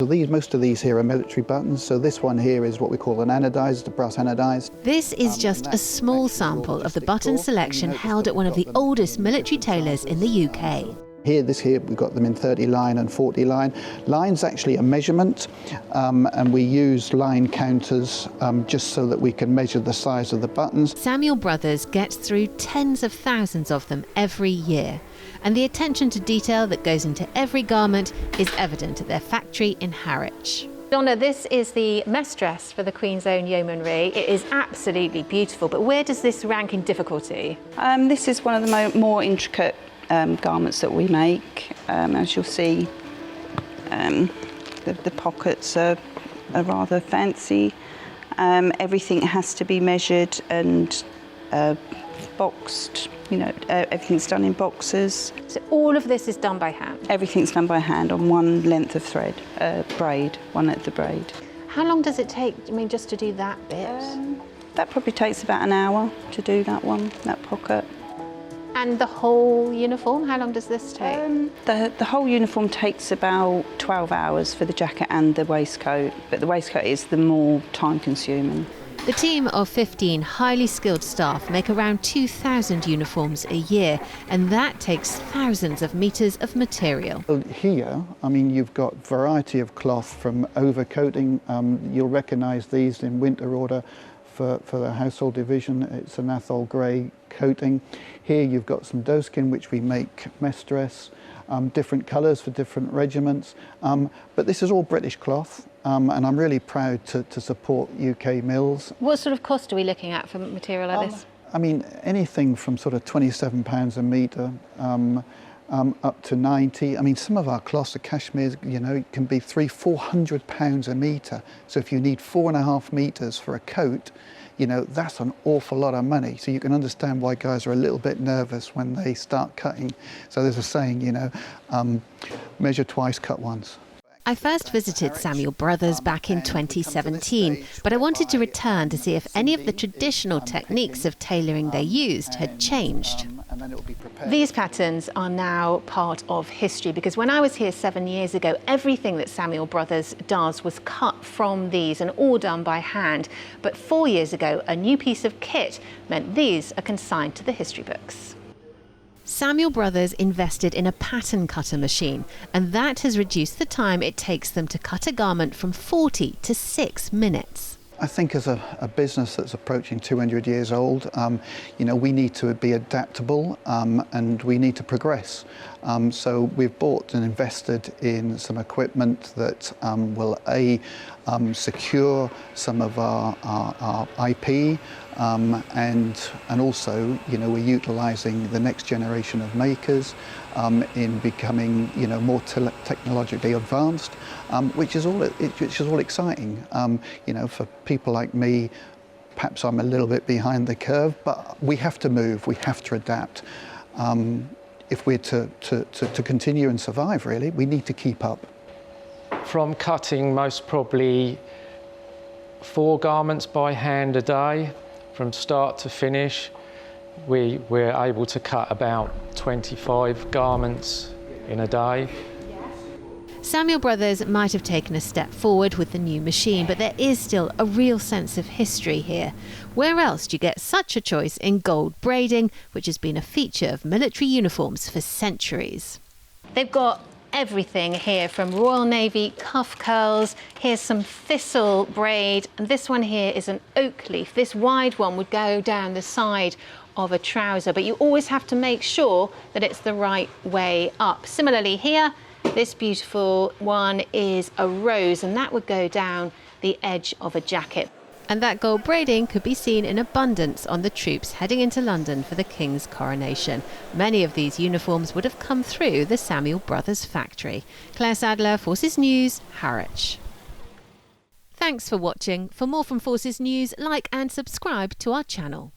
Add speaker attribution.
Speaker 1: So most of these here are military buttons. So this one here is what we call an anodized, a brass anodized.
Speaker 2: This is just a small sample of the button selection held at one of the oldest military tailors in the UK.
Speaker 1: This here, we've got them in 30 line and 40 line. Line's actually a measurement, and we use line counters just so that we can measure the size of the buttons.
Speaker 2: Samuel Brothers gets through tens of thousands of them every year, and the attention to detail that goes into every garment is evident at their factory in Harwich.
Speaker 3: Donna, this is the mess dress for the Queen's Own Yeomanry. It is absolutely beautiful, but where does this rank in difficulty?
Speaker 4: This is one of the more intricate garments that we make. As you'll see, the pockets are rather fancy. Everything has to be measured and boxed. You know, everything's done in boxes.
Speaker 3: So all of this is done by hand?
Speaker 4: Everything's done by hand on one length of thread, one length of braid.
Speaker 3: How long does it take, just to do that bit?
Speaker 4: That probably takes about an hour to do that one, that pocket.
Speaker 3: And the whole uniform, how long does this take?
Speaker 4: The whole uniform takes about 12 hours for the jacket and the waistcoat, but the waistcoat is the more time-consuming.
Speaker 2: The team of 15 highly skilled staff make around 2,000 uniforms a year, and that takes thousands of metres of material.
Speaker 1: Here, you've got variety of cloth from overcoating. You'll recognise these in winter order for the household division. It's an athol grey coating. Here you've got some doeskin, which we make mess dress, different colours for different regiments. But this is all British cloth. And I'm really proud to support UK mills.
Speaker 3: What sort of cost are we looking at for material like this?
Speaker 1: Anything from sort of £27 a metre up to 90. Some of our cloths, the cashmere's, it can be £300–400 a metre. So if you need 4.5 metres for a coat, that's an awful lot of money. So you can understand why guys are a little bit nervous when they start cutting. So there's a saying, measure twice, cut once.
Speaker 2: I first visited Samuel Brothers back in 2017, but I wanted to return to see if any of the traditional techniques of tailoring they used had changed.
Speaker 3: These patterns are now part of history, because when I was here 7 years ago, everything that Samuel Brothers does was cut from these and all done by hand. But 4 years ago, a new piece of kit meant these are consigned to the history books.
Speaker 2: Samuel Brothers invested in a pattern cutter machine, and that has reduced the time it takes them to cut a garment from 40 to 6 minutes.
Speaker 1: I think as a business that's approaching 200 years old, we need to be adaptable and we need to progress. So we've bought and invested in some equipment that will secure some of our IP, and also, we're utilising the next generation of makers in becoming, more technologically advanced, which is all exciting. For people like me, perhaps I'm a little bit behind the curve, but we have to move, we have to adapt. If we're to continue and survive, really, we need to keep up.
Speaker 5: From cutting most probably 4 garments by hand a day, from start to finish, we're able to cut about 25 garments in a day.
Speaker 2: Samuel Brothers might have taken a step forward with the new machine, but there is still a real sense of history here. Where else do you get such a choice in gold braiding, which has been a feature of military uniforms for centuries?
Speaker 3: They've got everything here, from Royal Navy cuff curls. Here's some thistle braid, and this one here is an oak leaf. This wide one would go down the side of a trouser, but you always have to make sure that it's the right way up. Similarly here, this beautiful one is a rose, and that would go down the edge of a jacket.
Speaker 2: And that gold braiding could be seen in abundance on the troops heading into London for the King's coronation. Many of these uniforms would have come through the Samuel Brothers factory. Claire Sadler, Forces News, Harwich. Thanks for watching. For more from Forces News, like and subscribe to our channel.